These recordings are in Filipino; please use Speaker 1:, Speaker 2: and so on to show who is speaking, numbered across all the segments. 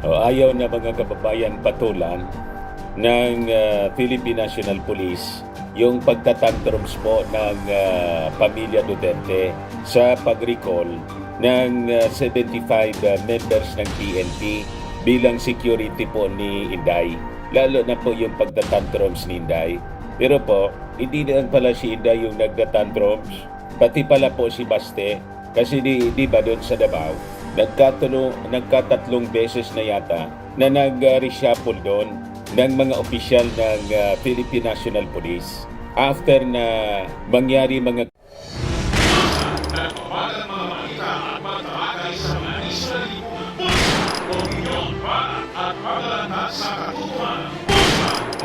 Speaker 1: O, ayaw na mga kababayan patulan ng Philippine National Police yung pagtatantrums po ng pamilya Duterte sa pag-recall ng 75 members ng PNP bilang security po ni Inday. Lalo na po yung pagtatantrums ni Inday. Pero po, hindi lang pala si Inday yung nagtatantrums, pati pala po si Baste. Kasi di ba doon sa Davao, nagkatatlong beses na yata na nag-reshuffle doon ng mga opisyal ng Philippine National Police after na mangyari mga
Speaker 2: Nagpapagal mga balita at magtabagay sa mga Israeli opinyon para at paglalanta sa katutuhan.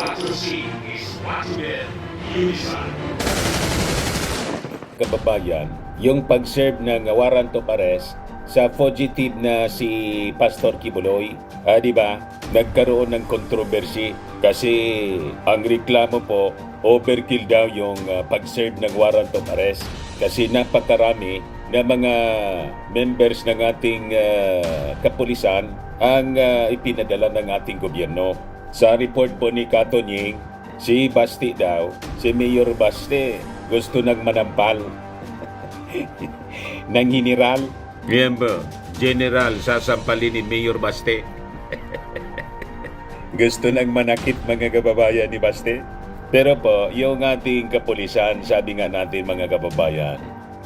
Speaker 2: What you see is what you get. Unisan.
Speaker 1: kababayan, yung pag-serve ng warrant of arrest sa fugitive na si Pastor Kibuloy, di ba? Nagkaroon ng controversy kasi ang reklamo po, overkill daw yung pag-serve ng warrant of arrest kasi napakarami na mga members ng ating kapulisan ang ipinadala ng ating gobyerno. Sa report po ni Katonying, si Basti daw, si Mayor Basti, gusto nang manampal ng general. Yan ba? General, sasampalin ni Mayor Baste. Gusto nang manakit mga kababayan ni Baste. Pero po, yung ating kapulisan, sabi nga natin mga kababayan,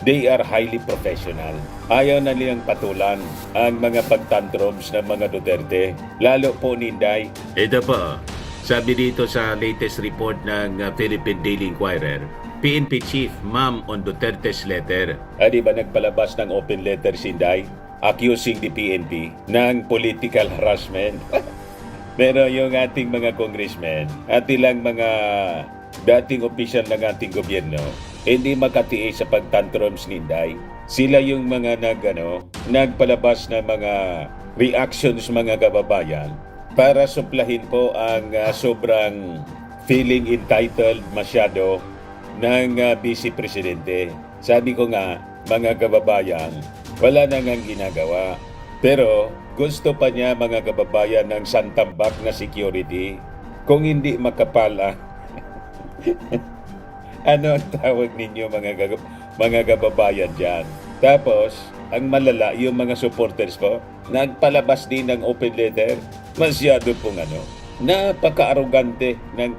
Speaker 1: they are highly professional. Ayaw na nilang patulan ang mga pagtantrums ng mga Duterte. Lalo po ni Inday. Ito po, sabi dito sa latest report ng Philippine Daily Inquirer, PNP Chief Ma'am on Duterte's letter. Di ba nagpalabas ng open letter si Inday accusing the PNP ng political harassment? Pero yung ating mga congressmen at ilang mga dating opisyal ng ating gobyerno hindi makatiis sa pagtantrums ni Inday. Sila yung mga nagpalabas ng mga reactions mga kababayan para suplahin po ang sobrang feeling entitled masyado ng Vice Presidente. Sabi ko nga, mga kababayan, wala na ngang ginagawa. Pero gusto pa niya mga kababayan ng santambak na security kung hindi makapala. Ano ang tawag ninyo mga kababayan dyan? Tapos, ang malala, yung mga supporters ko, nagpalabas din ng open letter. Masyado pong napaka-arugante ng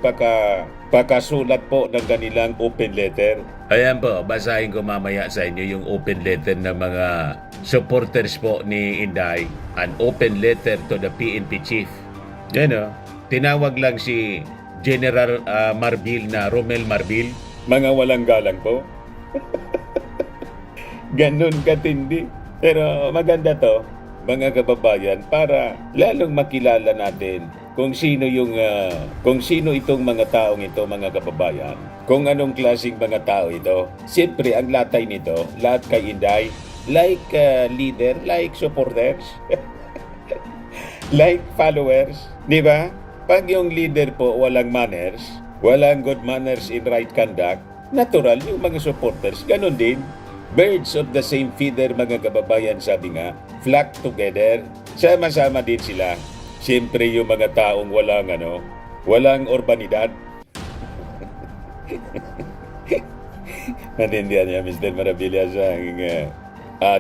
Speaker 1: pakasulat po ng kanilang open letter. Ayan po, basahin ko mamaya sa inyo yung open letter ng mga supporters po ni Inday. An open letter to the PNP chief. Yan tinawag lang si General Marbil na Romel Marbil. Mga walang galang po. Ganon katindi. Pero maganda to, mga kababayan, para lalong makilala natin kung sino itong mga taong ito, mga kababayan. Kung anong klaseng mga tao ito. Siyempre, ang latay nito, lahat kay Inday, like leader, like supporters, like followers. Di ba? Pag yung leader po walang manners, walang good manners in right conduct, natural yung mga supporters, ganun din. Birds of the same feather, mga kababayan, sabi nga, flock together. Sama-sama din sila. Siyempre yung mga taong walang urbanidad. Natindihan niya, Mr. Maravillas, ang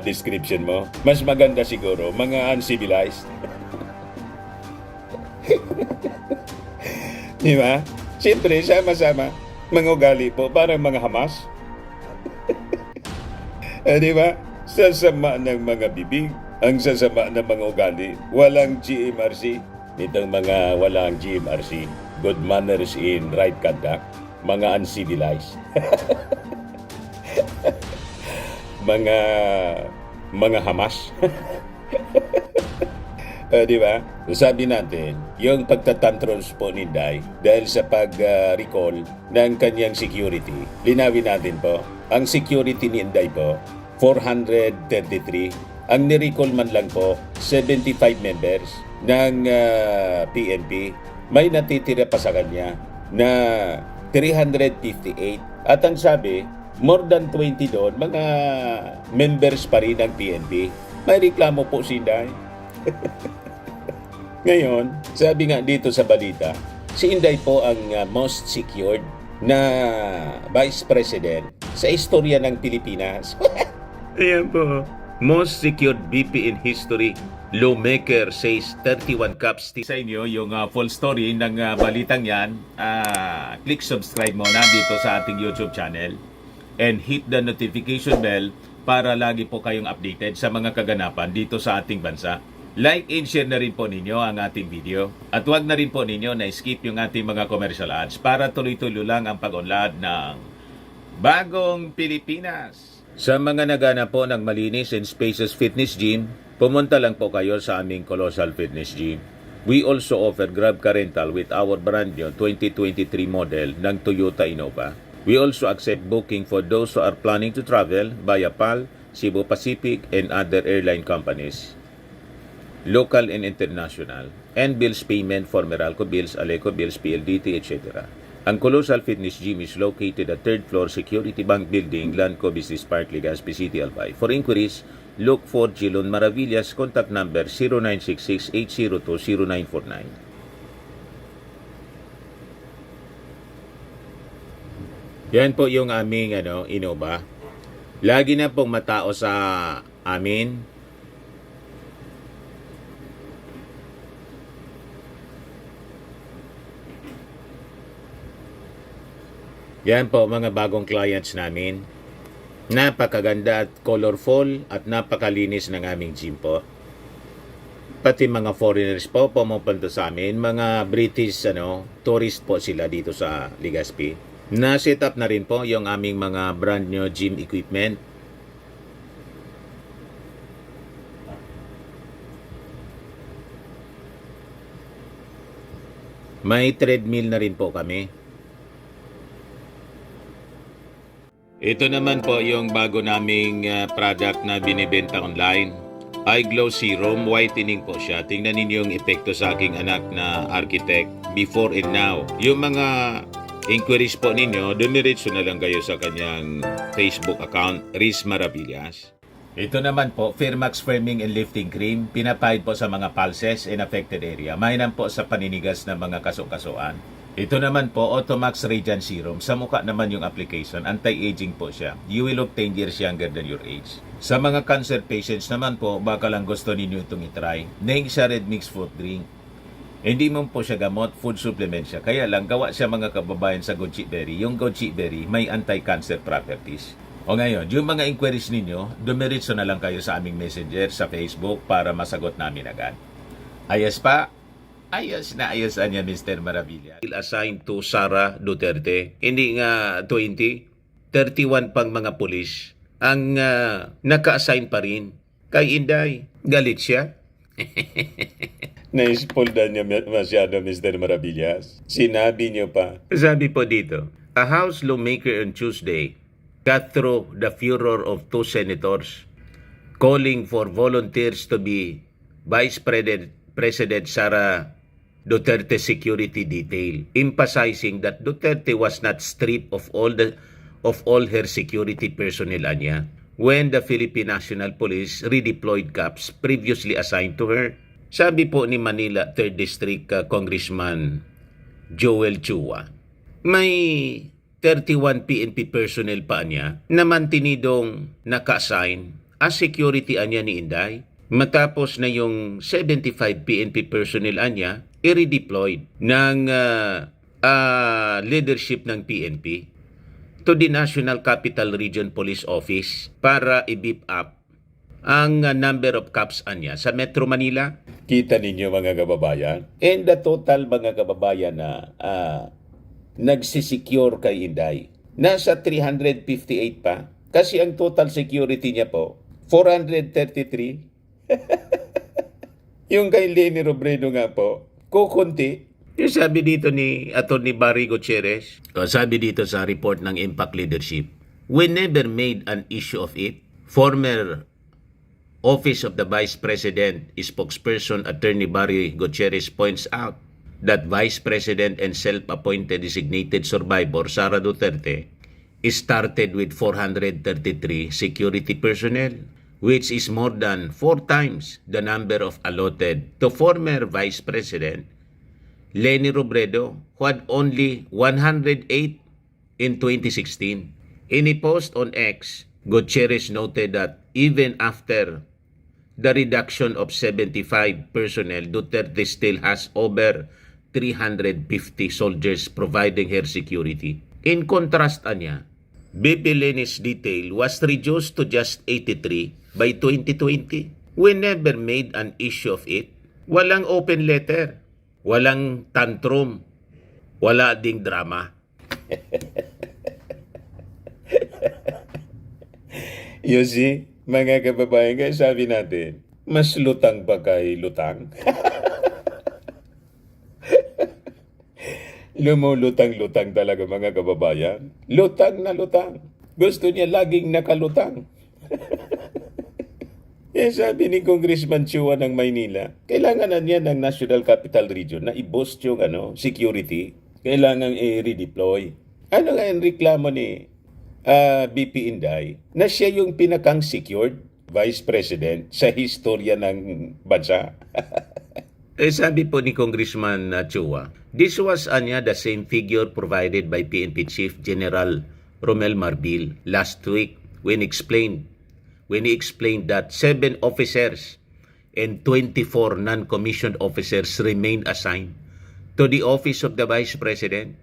Speaker 1: description mo. Mas maganda siguro, mga uncivilized. Di ba? Siyempre, sama-sama. Mga ugali po, parang mga Hamas. Di ba? Sasama ng mga bibig, ang sasama ng mga ugali. Walang GMRC. Itong mga walang GMRC. Good manners in right conduct. Mga uncivilized. mga Hamas. Di ba? Sabi natin, yung pagtatantrons po ni Inday dahil sa pag-recall ng kanyang security, linawin natin po, ang security ni Inday po, 433. Ang ni-recall man lang po, 75 members ng PNP. May natitira pa sa kanya na 358. At ang sabi, more than 20 doon, mga members pa rin ng PNP. May reklamo po si Inday. Ngayon, sabi nga dito sa balita, si Inday po ang most secured na Vice President sa istorya ng Pilipinas. Ayan po. Most secured VP in history. Lawmaker says 31 cups. Sa inyo yung full story ng balitang yan, click subscribe muna dito sa ating YouTube channel and hit the notification bell para lagi po kayong updated sa mga kaganapan dito sa ating bansa. Like and share na rin po ninyo ang ating video. At huwag na rin po ninyo na skip yung ating mga commercial ads para tuloy-tuloy lang ang pag-unlad ng Bagong Pilipinas. Sa mga nagana po ng malinis and spacious fitness gym, pumunta lang po kayo sa aming Colossal Fitness Gym. We also offer Grab Car Rental with our brand new 2023 model ng Toyota Innova. We also accept booking for those who are planning to travel via PAL, Cebu Pacific, and other airline companies, local and international, and bills payment for Meralco Bills, Aleco Bills, PLDT, etc. Ang Colossal Fitness Gym is located at 3rd floor Security Bank Building, Lanco Business Park, Legazpi City, Albay. For inquiries, look for Gilon Maravillas, contact number 0966-802-0949. Yan po yung aming Innova. Lagi na pong matao sa amin. Yan po mga bagong clients namin. Napakaganda at colorful at napakalinis ng aming gym po. Pati mga foreigners po pumupunta sa amin, mga British tourist po sila dito sa Legazpi. Na-set up na rin po yung aming mga brand new gym equipment. May treadmill na rin po kami. Ito naman po yung bago naming product na binibenta online. Eye Glow Serum, whitening po siya. Tingnan ninyo yung epekto sa aking anak na architect before and now. Yung mga inquiries po ninyo, dumiretso na lang kayo sa kanyang Facebook account, Riz Maravillas. Ito naman po, Firmax Firming and Lifting Cream, pinapahid po sa mga pulses in affected area. Mainam po sa paninigas ng mga kasukasuan. Ito naman po, Automax Radiant Serum. Sa mukha naman yung application, anti-aging po siya. You will look 10 years younger than your age. Sa mga cancer patients naman po, baka lang gusto ninyo itong itry. Neng siya red mixed fruit drink. Hindi mo po siya gamot, food supplement siya. Kaya lang, gawa siya mga kababayan sa goji berry. Yung goji berry may anti-cancer properties. O ngayon, yung mga inquiries ninyo, dumiritso na lang kayo sa aming messenger sa Facebook para masagot namin agad. Ayos pa? Ayos na ayos niya, Mr. Maravilla. Assigned to Sara Duterte. Hindi nga 20, 31 pang mga pulis ang naka-assign pa rin kay Inday. Galit siya. Naispolda niya masyado, Mr. Maravillas. Sinabi niyo pa. Sabi po dito, a House lawmaker on Tuesday got through the furor of two senators calling for volunteers to be Vice President Sara Duterte security detail, emphasizing that Duterte was not stripped of all her security personnel niya when the Philippine National Police redeployed cops previously assigned to her. Sabi po ni Manila 3rd District Congressman Joel Chua, may 31 PNP personnel pa niya na mantinidong naka-assign as security niya ni Inday. Matapos na yung 75 PNP personnel niya i-redeployed ng leadership ng PNP to the National Capital Region Police Office para i-beef up ang number of cops niya sa Metro Manila. Kita ninyo mga kababayan. And the total mga kababayan na nagsisecure kay Inday, nasa 358 pa. Kasi ang total security niya po, 433. Yung kay Leni Robredo nga po, kukunti. Yung sabi dito ni Atty. Barry Gutierrez, sabi dito sa report ng Impact Leadership, we never made an issue of it. Former Office of the Vice President spokesperson Atty. Barry Gutierrez points out that Vice President and self-appointed designated survivor Sara Duterte started with 433 security personnel.
Speaker 3: which is more than 4 times the number of allotted to former Vice President Leni Robredo, who had only 108 in 2016. In a post on X, Gutierrez noted that even after the reduction of 75 personnel, Duterte still has over 350 soldiers providing her security. In contrast, anya, BP Leni's detail was reduced to just 83 by 2020. We never made an issue of it. Walang open letter, walang tantrum, wala ding drama.
Speaker 1: You see, mga kababayan, kaya sabi natin, mas lutang ba kay lutang? Lumulutang-lutang talaga mga kababayan. Lutang na lutang. Gusto niya laging nakalutang. Eh, sabi ni Congressman Chua ng Maynila, kailangan na niya ng National Capital Region na i-boost yung security. Kailangan i-redeploy. Ano nga yung reklamo ni BP Inday? Na siya yung pinakang secured Vice President sa historya ng bansa.
Speaker 3: Eh, sabi po ni Congressman Chua, this was the same figure provided by PNP Chief General Romel Marbil last week when he explained that 7 officers and 24 non-commissioned officers remained assigned to the office of the Vice President.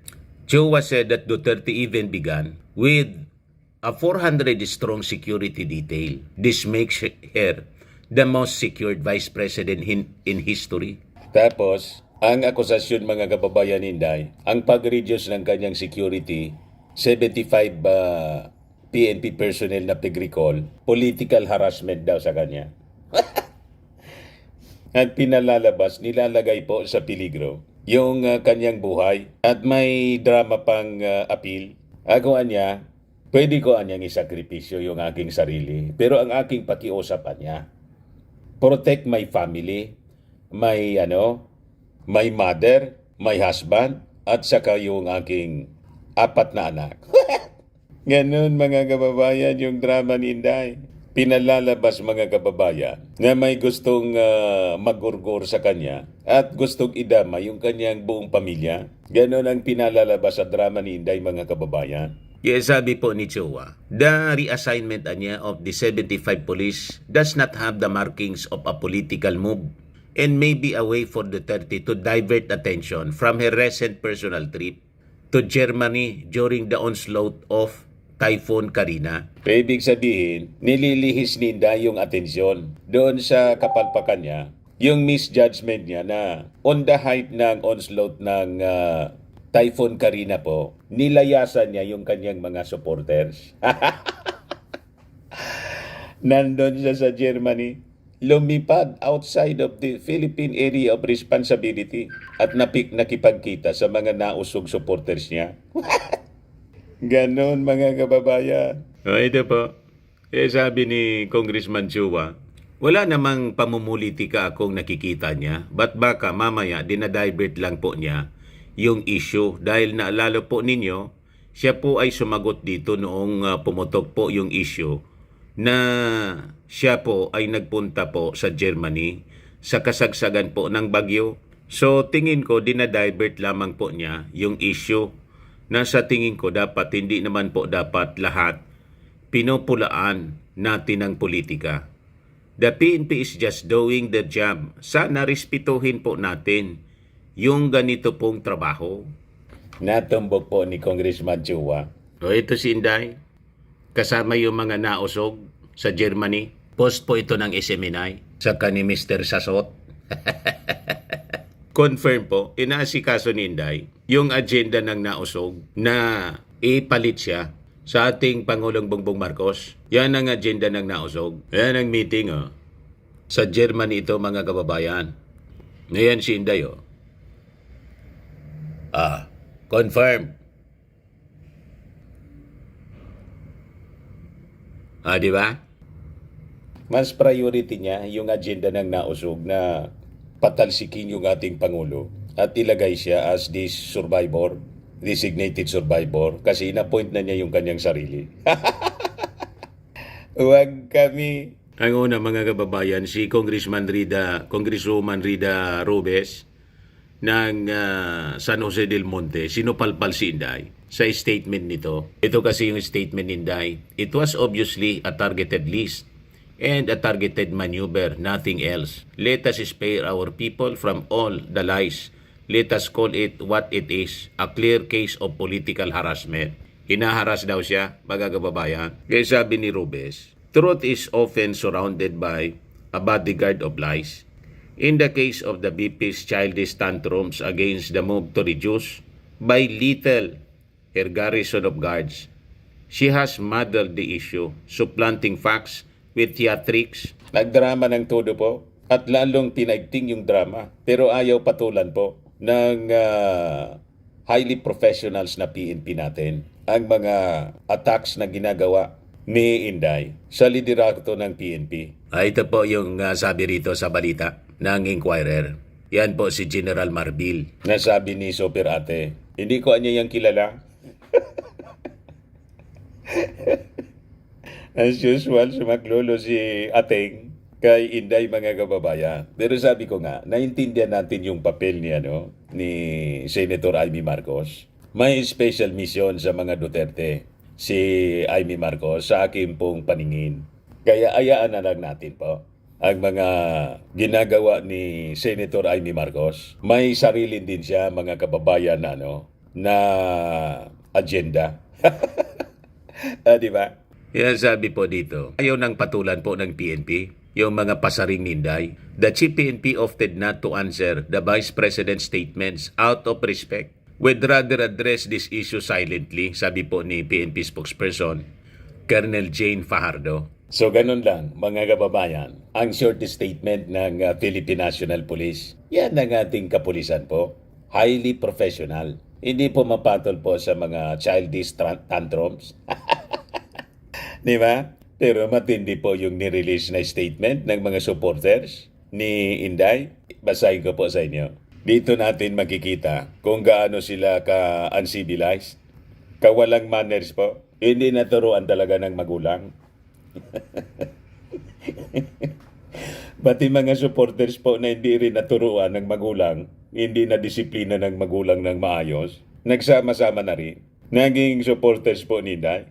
Speaker 3: Chua said that Duterte even began with a 400-strong security detail. This makes her the most secured Vice President in history.
Speaker 1: Tapos, ang akusasyon mga kababayan Inday, ang pag-reduce ng kanyang security, 75 PNP personnel na pag-recall, political harassment daw sa kanya. At pinalalabas, nilalagay po sa peligro yung kanyang buhay at may drama pang appeal. Agawan niya, pwede ko anyang isakripisyo yung aking sarili, pero ang aking pakiusapan niya, protect my family, my mother, my husband, at saka yung aking 4 na anak. Ganun mga kababayan yung drama ni Inday. Pinalalabas mga kababayan na may gustong magurgur sa kanya at gustong idama yung kanyang buong pamilya. Ganun ang pinalalabas sa drama ni Inday mga kababayan.
Speaker 3: Yes, sabi po ni Chua, the reassignment niya of the 75 police does not have the markings of a political move and may be a way for Duterte to divert attention from her recent personal trip to Germany during the onslaught of Typhoon Karina.
Speaker 1: Ibig sabihin, nililihis ni Inday yung atensyon doon sa kapalpakan niya, yung misjudgment niya na on the height ng onslaught ng Typhoon Karina po, nilayasan niya yung kanyang mga supporters. Nandun siya sa Germany, lumipad outside of the Philippine area of responsibility at nakipagkita sa mga nausog supporters niya. Ganon mga kababayan.
Speaker 3: Ito po, sabi ni Congressman Chua, wala namang pamumulitika akong nakikita niya, but baka mamaya dinadivert lang po niya yung issue dahil naalala po ninyo, siya po ay sumagot dito noong pumutok po yung issue na siya po ay nagpunta po sa Germany sa kasagsagan po ng bagyo. So tingin ko dinadivert lamang po niya yung issue na sa tingin ko dapat hindi naman po dapat lahat pinupulaan natin ng politika. The PNP is just doing the job. Sana respetuhin po natin yung ganito pong trabaho.
Speaker 1: Natumbok po ni Congressman Chua.
Speaker 3: O ito si Inday, kasama yung mga nausog sa Germany. Post po ito ng SMNI, saka ni Mr. Sasot. Confirm po, inaasikaso ni Inday yung agenda ng nausog na ipalit siya sa ating Pangulong Bongbong Marcos. Yan ang agenda ng nausog. Yan ang meeting sa Germany ito mga kababayan. Ngayon si Inday confirm. Di ba?
Speaker 1: Mas priority niya yung agenda ng nausog na patalsikin yung ating Pangulo at ilagay siya as this survivor, designated survivor, kasi na-point na niya yung kanyang sarili. Huwag kami
Speaker 3: Ang una mga kababayan, si Congresswoman Rida Robes ng San Jose del Monte, sinupalpal si Inday sa statement nito. Ito kasi yung statement ni Inday. It was obviously a targeted list and a targeted maneuver, nothing else. Let us spare our people from all the lies. Let us call it what it is, a clear case of political harassment. Hinaharas daw siya, mga kababayan. Kaya sabi ni Robes, truth is often surrounded by a bodyguard of lies. In the case of the VP's childish tantrums against the move to reduce by little her garrison of guards, she has muddled the issue, supplanting facts with theatrics. Nagdrama ng todo po at lalong pinaigting yung drama pero ayaw patulan po ng highly professionals na PNP natin ang mga attacks na ginagawa ni Inday sa liderato ng PNP. Ito po yung sabi rito sa balita ng Inquirer. Yan po si General Marbil. Nasabi ni Super Ate, hindi ko anya yung kilala. As usual, sumaklolo si Ateng kay Inday mga kababayan. Pero sabi ko nga, naintindihan natin yung papel ni Senator Amy Marcos. May special mission sa mga Duterte si Amy Marcos sa akin pong paningin. Kaya ayaan na lang natin po ang mga ginagawa ni Senator Amy Marcos. May sarili din siya mga kababayan na agenda. Di ba? Yan sabi po dito, ayaw nang patulan po ng PNP yung mga pasaring ninday. The Chief PNP opted not to answer the Vice President's statements out of respect. We'd rather address this issue silently, sabi po ni PNP spokesperson, Colonel Jane Fajardo. So ganun lang mga kababayan, ang short statement ng Philippine National Police. Yan ang ating kapulisan po. Highly professional. Hindi po mapatol po sa mga childish tantrums. Di ba? Pero matindi po yung nirelease na statement ng mga supporters ni Inday. Basahin ko po sa inyo. Dito natin makikita kung gaano sila ka-uncivilized, kawalang manners po. Hindi naturuan talaga ng magulang. Pati mga supporters po na hindi rin naturuan ng magulang, hindi na disiplina ng magulang ng maayos, nagsama-sama na rin. Naging supporters po ni Inday.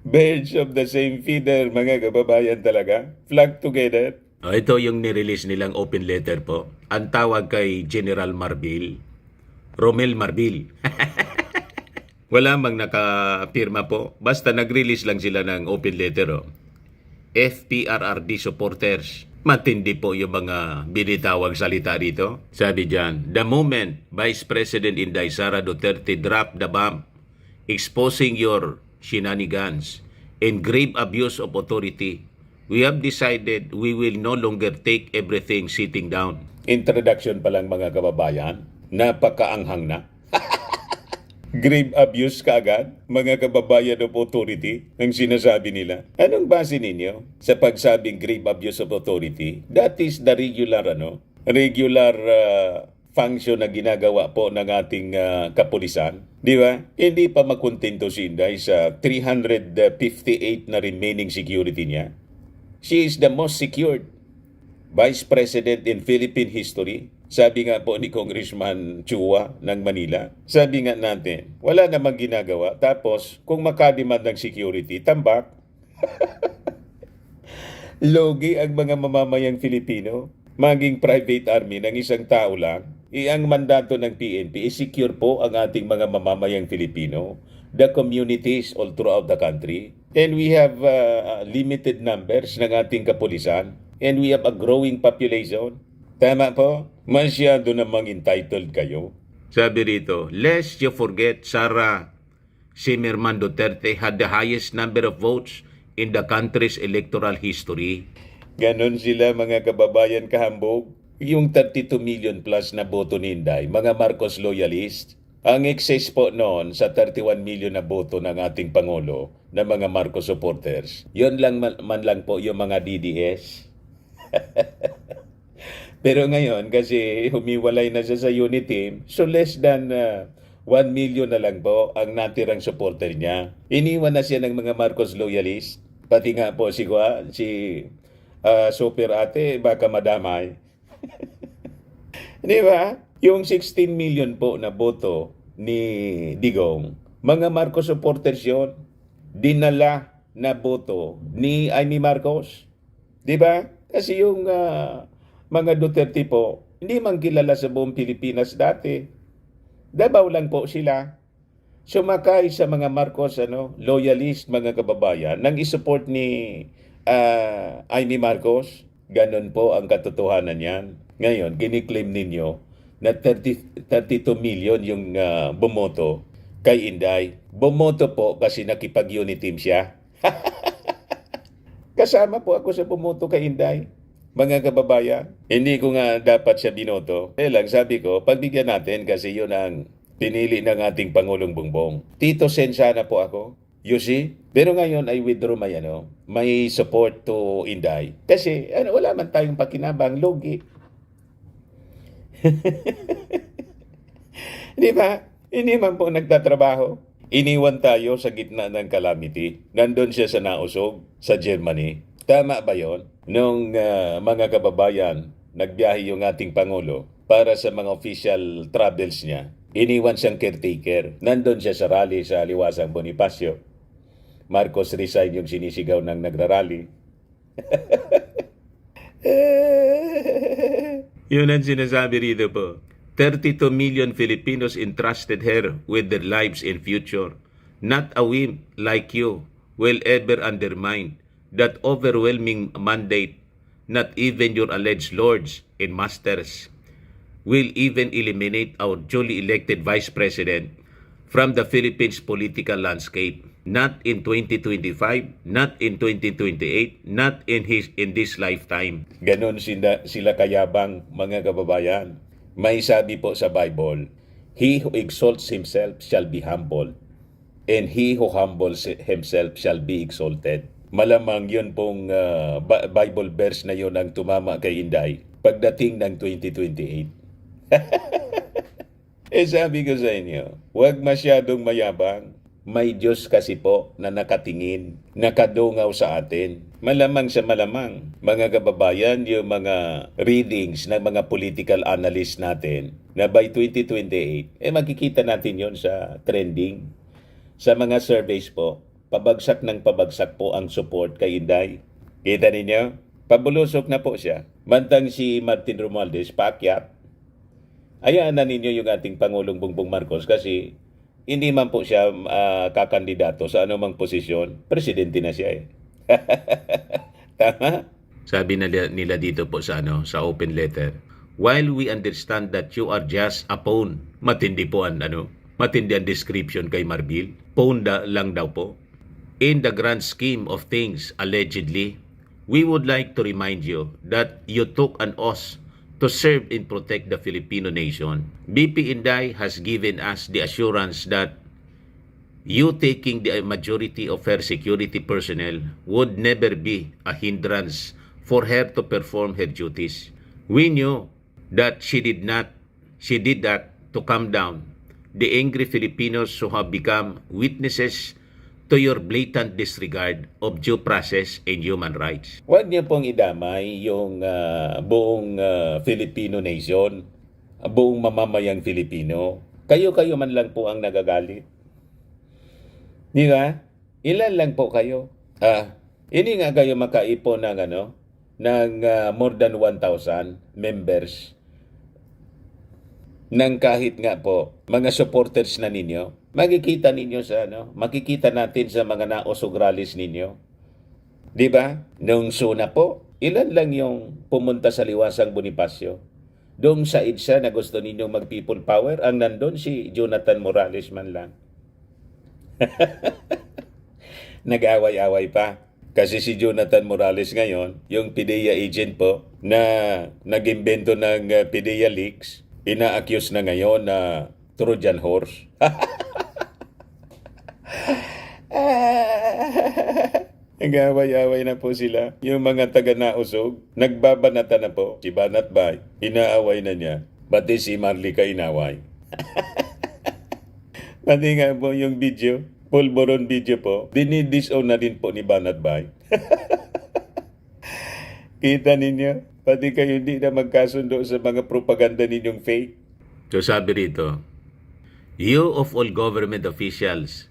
Speaker 3: Birds of the same feather, mga kababayan talaga. Flock together. Ito yung nirelease nilang open letter po. Ang tawag kay General Marbil, Romel Marbil. Wala mang nakapirma po. Basta nag-release lang sila ng open letter. FPRRD supporters. Matindi po yung mga binitawang salita dito. Sabi dyan, the moment Vice President Inday Sara Duterte dropped the bomb, exposing your shenanigans and grave abuse of authority, we have decided we will no longer take everything sitting down. Introduction pa lang mga kababayan, napakaanghang na. Grave abuse kaagad, mga kababayan of authority, ang sinasabi nila. Anong base ninyo sa pagsabing grave abuse of authority? That is the regular function na ginagawa po ng ating kapulisan. Di ba? Hindi pa makontento si Inday sa 358 na remaining security niya. She is the most secured Vice President in Philippine history. Sabi nga po ni Congressman Chua ng Manila. Sabi nga natin, wala namang ginagawa. Tapos, kung makademand ng security, tambak. Logi ang mga mamamayang Filipino. Maging private army ng isang tao lang. Ang mandato ng PNP is secure po ang ating mga mamamayang Filipino, the communities all throughout the country. And we have limited numbers ng ating kapulisan. And we have a growing population. Tama po? Masyado namang entitled kayo. Sabi rito, lest you forget, Sara Zimmerman Duterte had the highest number of votes in the country's electoral history. Ganon sila mga kababayan kahambog. Yung 32 million plus na boto ni Inday, mga Marcos loyalist. Ang excess po noon sa 31 million na boto ng ating Pangulo na mga Marcos supporters, yun lang man lang po yung mga DDS. Pero ngayon, kasi humiwalay na siya sa unit team, so less than 1 million na lang po ang natirang supporter niya. Iniwan na siya ng mga Marcos loyalist.
Speaker 1: Pati nga po si Super Ate, baka madamay. Di ba? Yung 16 million po na boto ni Digong, mga Marcos supporters yun. Dinala na boto ni Amy Marcos. Di ba? Kasi yung mga Duterte po, hindi man kilala sa buong Pilipinas dati. Dabaw lang po sila. Sumakay sa mga Marcos loyalist, mga kababayan, nang isupport ni Amy Marcos. Ganon po ang katotohanan niyan. Ngayon, kiniklaim ninyo na 32 million yung bumoto kay Inday. Bumoto po kasi nakipag-uniteam siya. Kasama po ako sa bumoto kay Inday. Mga kababayan, hindi ko nga dapat siya binoto. Lang sabi ko, pagbigyan natin kasi yun ang pinili ng ating Pangulong Bongbong. Tito Sen sana po ako. You see? Pero ngayon I withdraw may support to Inday. Kasi wala man tayong pakinabang, logi. Di ba? Hindi man po nagtatrabaho. Iniwan tayo sa gitna ng calamity. Nandun siya sa nausog, sa Germany. Tama ba yon? Nung mga kababayan, nagbiyahe yung ating Pangulo para sa mga official travels niya. Iniwan siyang caretaker. Nandun siya sa rally sa Liwasang Bonifacio. Marcos resign yung sinisigaw ng nagrarally.
Speaker 3: Yun ang sinasabi rito po. 32 million Filipinos entrusted her with their lives and future. Not a whim like you will ever undermine that overwhelming mandate. Not even your alleged lords and masters will even eliminate our duly elected Vice President from the Philippines political landscape. Not in 2025, not in 2028, not in this lifetime.
Speaker 1: Ganon sila kayabang, mga kababayan. May sabi po sa Bible, he who exalts himself shall be humbled, and he who humbles himself shall be exalted. Malamang yun pong Bible verse na yun ang tumama kay Inday pagdating ng 2028. Sabi ko sa inyo, huwag masyadong mayabang. May Diyos kasi po na nakatingin, nakadungaw sa atin. Malamang sa malamang, mga kababayan, yung mga readings ng mga political analyst natin na by 2028, makikita natin yon sa trending. Sa mga surveys po, pabagsak ng pabagsak po ang support kay Inday. Kita ninyo? Pabulusok na po siya. Mantang si Martin Romualdez, paakyat. Ayaan na ninyo yung ating Pangulong Bongbong Marcos kasi hindi man po siya kakandidato sa anumang posisyon. Presidente na siya eh. Tama?
Speaker 3: Sabi nila dito po sa open letter, while we understand that you are just a pawn, matindi ang description kay Marbil, pawn lang daw po. In the grand scheme of things, allegedly, we would like to remind you that you took an oath to serve and protect the Filipino nation. BP Inday has given us the assurance that you taking the majority of her security personnel would never be a hindrance for her to perform her duties. We knew that she did that to calm down the angry Filipinos who have become witnesses to your blatant disregard of due process and human rights.
Speaker 1: Huwag niyo pong idamay yung buong Filipino nation, buong mamamayang Filipino. Kayo-kayo man lang po ang nagagalit. Di ba? Ilan lang po kayo? Hindi nga kayo makaipon ng more than 1,000 members ng kahit nga po mga supporters na ninyo. Makikita ninyo makikita natin sa mga nausog rallies ninyo. Di ba? Nung suna po, ilan lang yung pumunta sa Liwasang Bonifacio. Doon sa EDSA na gusto ninyong mag-people power, ang nandun si Jonathan Morales man lang. Nag-away-away pa. Kasi si Jonathan Morales ngayon, yung PDEA agent po, na nag-imbento ng PDEA leaks, ina-accuse na ngayon na Trojan horse. Nag-away-away na po sila. Yung mga taga-nausog, nagbabanata na po. Si Banat Bay, inaaway na niya. Pati si Marlica inaway. Pati nga po yung video, pulburon video po, dinidisown na din po ni Banat Bay. Kita ninyo, pati kayo hindi na magkasundo sa mga propaganda ninyong fake.
Speaker 3: So sabi rito, you of all government officials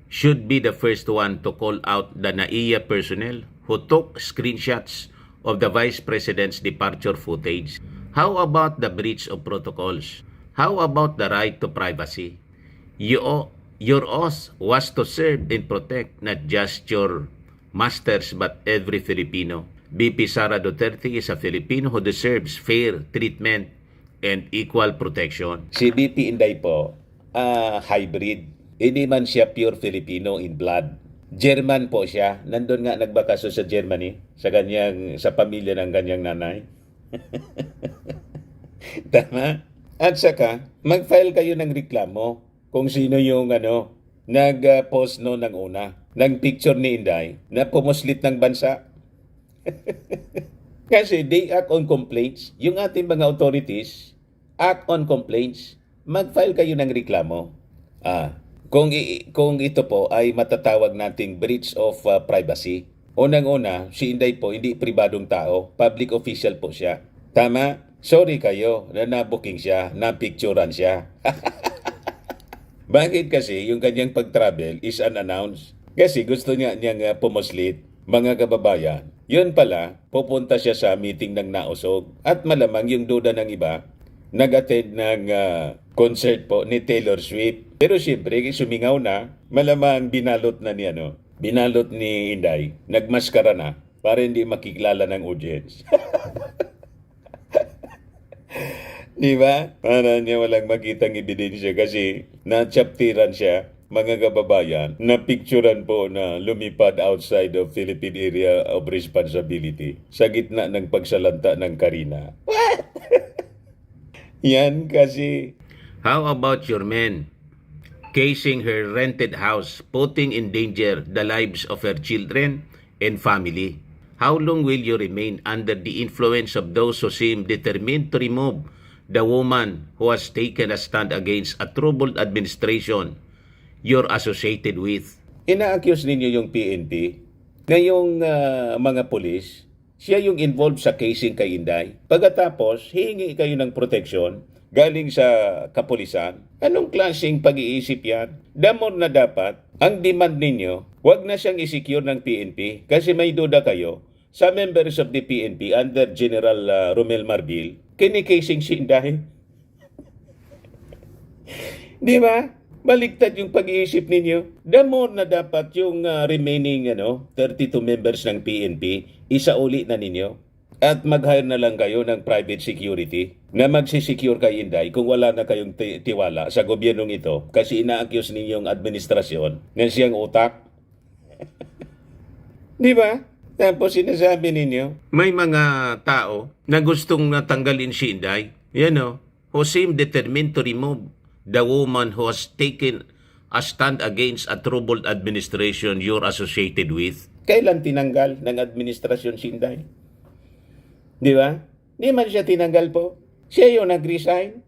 Speaker 3: should be the first one to call out the NAIA personnel who took screenshots of the Vice President's departure footage. How about the breach of protocols? How about the right to privacy? Your oath was to serve and protect not just your masters but every Filipino. BP Sara Duterte is a Filipino who deserves fair treatment and equal protection.
Speaker 1: Si BP Inday po, hybrid. Hindi man siya pure Filipino in blood. German po siya. Nandun nga nagbakaso sa Germany sa pamilya ng kanyang nanay. Tama? At saka, mag-file kayo ng reklamo kung sino yung nag-post no ng una, ng picture ni Inday na pumuslit ng bansa. Kasi they act on complaints. Yung ating mga authorities act on complaints. Mag-file kayo ng reklamo. Kung ito po ay matatawag nating breach of privacy. Unang-una, si Inday po hindi pribadong tao, public official po siya. Tama? Sorry kayo na nabuking siya, napicturan siya. Bakit kasi yung kanyang pag-travel is unannounced? Kasi gusto niyang pumuslit, mga kababayan. Yun pala, pupunta siya sa meeting ng nausog. At malamang yung duda ng iba, nag-attend ng concert po ni Taylor Swift. Pero siyempre, sumingaw na, malamang binalot ni Inday, nagmaskara na para hindi makikilala ng audience. Di ba? Para niya walang makitang ebidensya kasi na-chaptiran siya, mga kababayan, na picturean po na lumipad outside of Philippine Area of Responsibility sa gitna ng pagsalanta ng Karina. What? Yan kasi.
Speaker 3: How about your men casing her rented house, putting in danger the lives of her children and family? How long will you remain under the influence of those who seem determined to remove the woman who has taken a stand against a troubled administration you're associated with?
Speaker 1: Ina-accuse ninyo yung PNP na yung mga polis, siya yung involved sa casing kay Inday. Pagkatapos, hihingi kayo ng proteksyon galing sa kapulisan. Anong klaseng pag-iisip yan? Damor na dapat, ang demand ninyo, wag na siyang isecure ng PNP kasi may duda kayo sa members of the PNP under General Romel Marbil, kinikasing si Inday. Di ba? Baliktad yung pag-iisip ninyo. Damor na dapat yung remaining 32 members ng PNP, isauli na ninyo. At mag-hire na lang kayo ng private security na magsisecure kay Inday kung wala na kayong tiwala sa gobyernong ito kasi ina-accuse ninyong administrasyon na siyang utak. Di ba? Tapos sinasabi ninyo,
Speaker 3: May mga tao na gustong natanggalin si Inday, who seem determined to remove the woman who has taken a stand against a troubled administration you're associated with.
Speaker 1: kailan tinanggal ng administrasyon si Inday? Di ba? Di man siya tinanggal po. Siya yung nag-resign.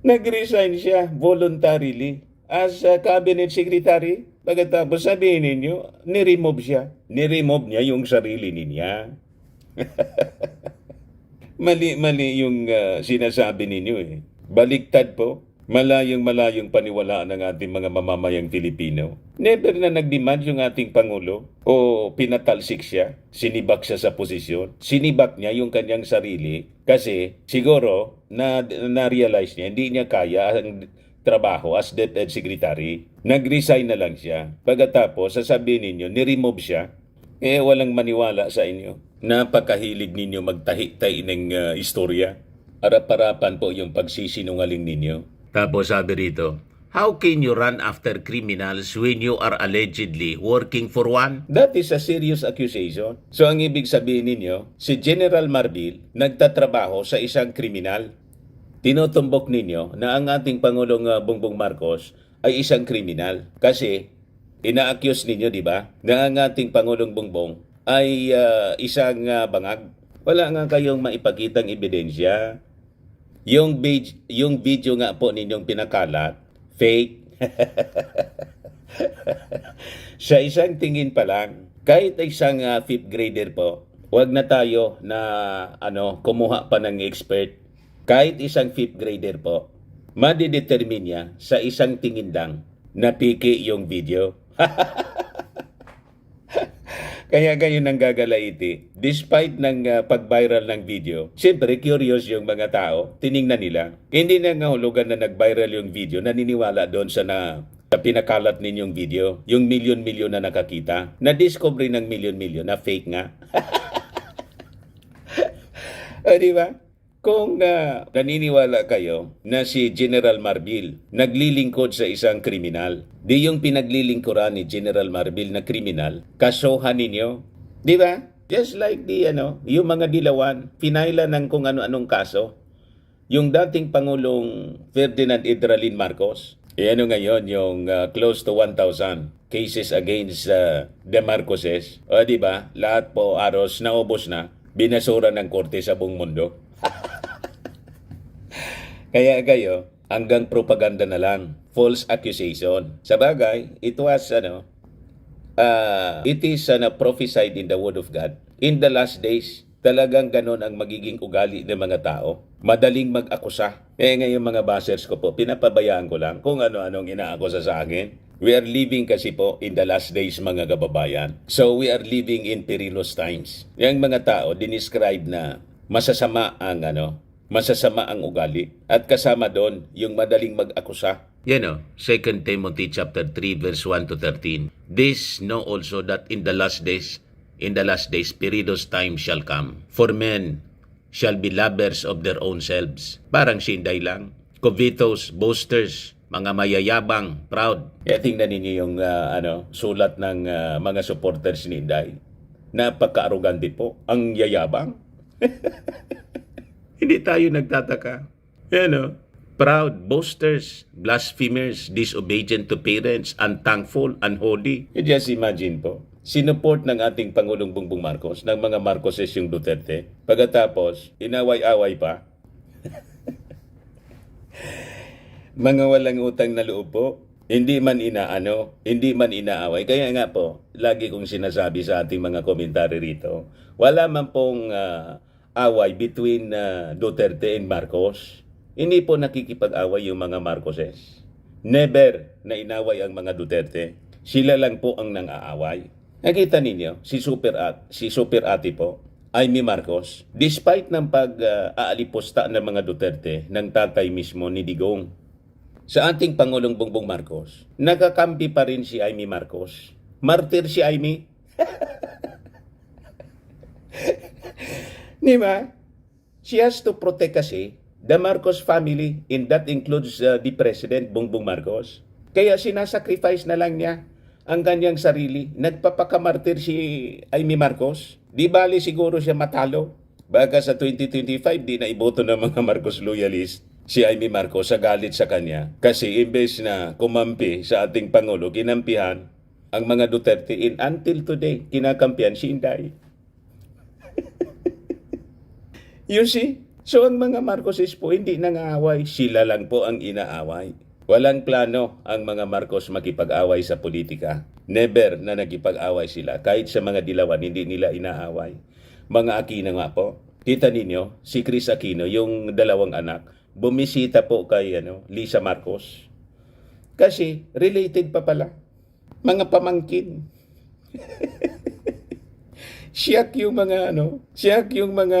Speaker 1: Nag-resign siya voluntarily as a cabinet secretary. Pagkatapos sabihin ninyo, ni-remove siya. Ni-remove niya yung sarili niya. Mali yung sinasabi ninyo eh. Baliktad po. Malayong paniwalaan ng ating mga mamamayang Pilipino. Never na nag-demand yung ating Pangulo o pinatalsik siya, sinibak siya sa posisyon. Sinibak niya yung kanyang sarili kasi siguro na-realize niya hindi niya kaya ang trabaho as DepEd Secretary. Nag-resign na lang siya. Pagkatapos, sasabihin ninyo, ni-remove siya. Walang maniwala sa inyo. Napakahilig ninyo magtahi-tahi ng istorya. Arap-arapan po yung pagsisinungaling ninyo.
Speaker 3: Tapos sabi rito, how can you run after criminals when you are allegedly working for one?
Speaker 1: That is a serious accusation. So ang ibig sabihin ninyo, si General Marbil nagtatrabaho sa isang kriminal. Tinutumbok ninyo na ang ating Pangulong Bongbong Marcos ay isang kriminal. Kasi ina-accuse ninyo, di ba, na ang ating Pangulong Bongbong ay isang bangag. Wala nga kayong maipakitang ebidensya. Yung video nga po ninyong pinakalat, fake.
Speaker 3: Sa isang tingin pa lang, kahit isang fifth grader po, wag na tayo na kumuha pa ng expert. Kahit isang fifth grader po, madidetermine niya sa isang tingin lang na piki yung video. Kaya ganyan ang gagalaiti. Despite ng pag-viral ng video, siyempre curious yung mga tao, tiningnan nila. Hindi na ngahulugan na nag-viral yung video, naniniwala doon sa pinakalat ninyong video, yung milyon-milyon na nakakita, na-discover ng milyon-milyon na fake nga. Di ba? Kung naniniwala kayo na si General Marbil naglilingkod sa isang kriminal, di yung pinaglilingkuran ni General Marbil na kriminal, kasuhan ninyo. Di ba? Just like yung mga dilawan, pinaila ng kung ano-anong kaso. Yung dating Pangulong Ferdinand Edralin Marcos, ngayon yung close to 1,000 cases against the Marcoses. O di ba? Lahat po aros naubos na, binasura ng korte sa buong mundo. Kaya kayo, hanggang propaganda na lang, false accusation. Sa bagay, it is prophesied in the Word of God. In the last days, talagang ganon ang magiging ugali ng mga tao. Madaling mag-akusa. Ngayon mga bashers ko po, pinapabayaan ko lang kung ano-anong inaakusa sa akin. We are living kasi po in the last days mga kababayan. So we are living in perilous times. Yung mga tao, dinescribe na masasama ang ugali. At kasama doon, yung madaling mag-akusa. 2 Timothy chapter 3 verse 1 to 13. This know also that in the last days, perilous time shall come. For men shall be lovers of their own selves. Parang sinday lang. Covetous, boasters, mga mayayabang, proud. Kaya tingnan ninyo yung sulat ng mga supporters ni Inday. Napaka-arugante po. Ang yayabang. Hindi tayo nagtataka. Proud, boasters, blasphemers, disobedient to parents, unthankful, unholy. You just imagine po, sinuport ng ating Pangulong Bongbong Marcos, ng mga Marcoses yung Duterte, pagkatapos, inaway-away pa. Mga walang utang na loob po, hindi man inaaway. Kaya nga po, lagi kong sinasabi sa ating mga komentary rito, wala man pong away between Duterte and Marcos. Hindi po nakikipag-away yung mga Marcoses. Never na inaway ang mga Duterte. Sila lang po ang nang-aaway. Nakita ninyo, si Super Ate po, Amy Marcos, despite ng pag-aalipusta ng mga Duterte, ng tatay mismo ni Digong, sa ating Pangulong Bongbong Marcos, nakakampi pa rin si Amy Marcos. Martir si Amy. Di ba? She has to protect kasi the Marcos family, and that includes the President Bongbong Marcos. Kaya sinasacrifice na lang niya ang kanyang sarili. Nagpapakamartir si Amy Marcos. Di bali siguro siya matalo. Baka sa 2025, di na iboto ng mga Marcos loyalist si Amy Marcos sa galit sa kanya. Kasi imbes na kumampi sa ating Pangulo, kinampihan ang mga Duterte. And until today, kinakampihan si Inday. You see? So ang mga Marcoses po hindi nangaaway, sila lang po ang inaaway. Walang plano ang mga Marcos makipag-away sa politika. Never na nagkipag-away sila. Kahit sa mga dilawan, hindi nila inaaway. Mga Aquino nga po. Kita ninyo, si Chris Aquino, yung dalawang anak, bumisita po kay Lisa Marcos. Kasi related pa pala. Mga pamangkin. Siyak yung mga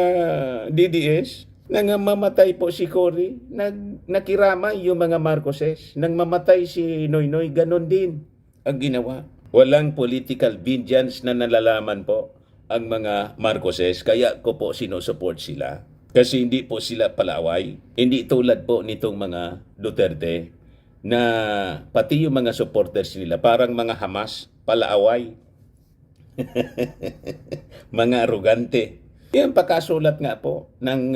Speaker 3: DDS. Nang mamatay po si Cory, nakiramay yung mga Marcoses. Nang mamatay si Noynoy, ganon din ang ginawa. Walang political vengeance na nalalaman po ang mga Marcoses. Kaya ko po sinusupport sila. Kasi hindi po sila palaway. Hindi tulad po nitong mga Duterte na pati yung mga supporters nila parang mga Hamas, palaaway. Mga arugante. Yan pakasulat nga po ng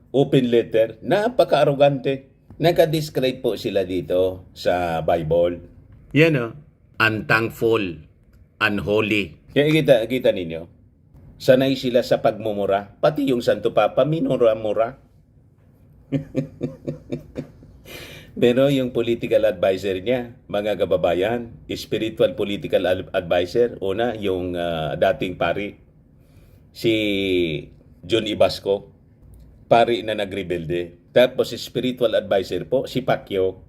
Speaker 3: open letter. Napaka-arugante. Naka-describe po sila dito sa Bible. Yan unthankful, unholy. Kaya kita ninyo. Sanay sila sa pagmumura. Pati yung Santo Papa, minura-mura. Pero yung political advisor niya, mga kababayan, spiritual political advisor, una, yung dating pari, si John Ibasco, pari na nagrebelde. Tapos si spiritual advisor po, si Pacquiao.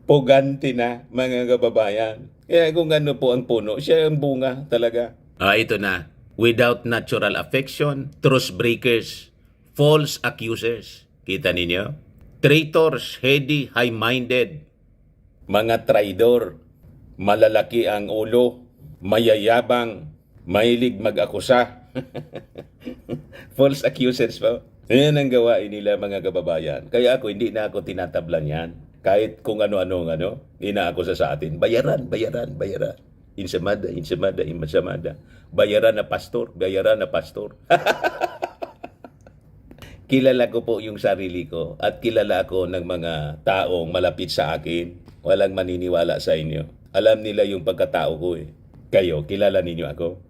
Speaker 3: Pugante na, mga kababayan. Kaya kung ano po ang puno, siya ang bunga talaga. Ito na. Without natural affection, truce breakers, false accusers. Kita ninyo? Traitors, heady, high-minded. Mga traidor, malalaki ang ulo, mayayabang, mahilig mag-akusa. False accusers po. Yan ang gawain nila, mga kababayan. Kaya ako, hindi na ako tinatablan yan. Kahit kung ano-ano, inaakusa sa atin. Bayaran. Insamada. Bayaran na pastor. Kilala ko po yung sarili ko at kilala ko ng mga taong malapit sa akin. Walang maniniwala sa inyo. Alam nila yung pagkatao ko eh. Kayo, kilala ninyo ako?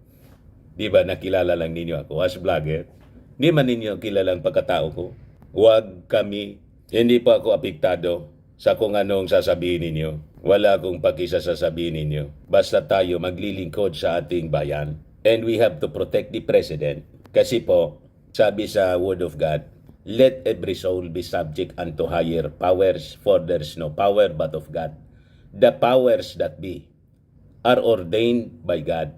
Speaker 3: Di ba nakilala lang ninyo ako as vlogger? Di man ninyo kilala ang pagkatao ko? Huwag kami. Hindi pa ako apektado sa kung anong sasabihin ninyo. Wala akong pakisasasabihin ninyo. Basta tayo maglilingkod sa ating bayan. And we have to protect the President. Kasi po, sabi sa Word of God, let every soul be subject unto higher powers, for there is no power but of God. The powers that be are ordained by God.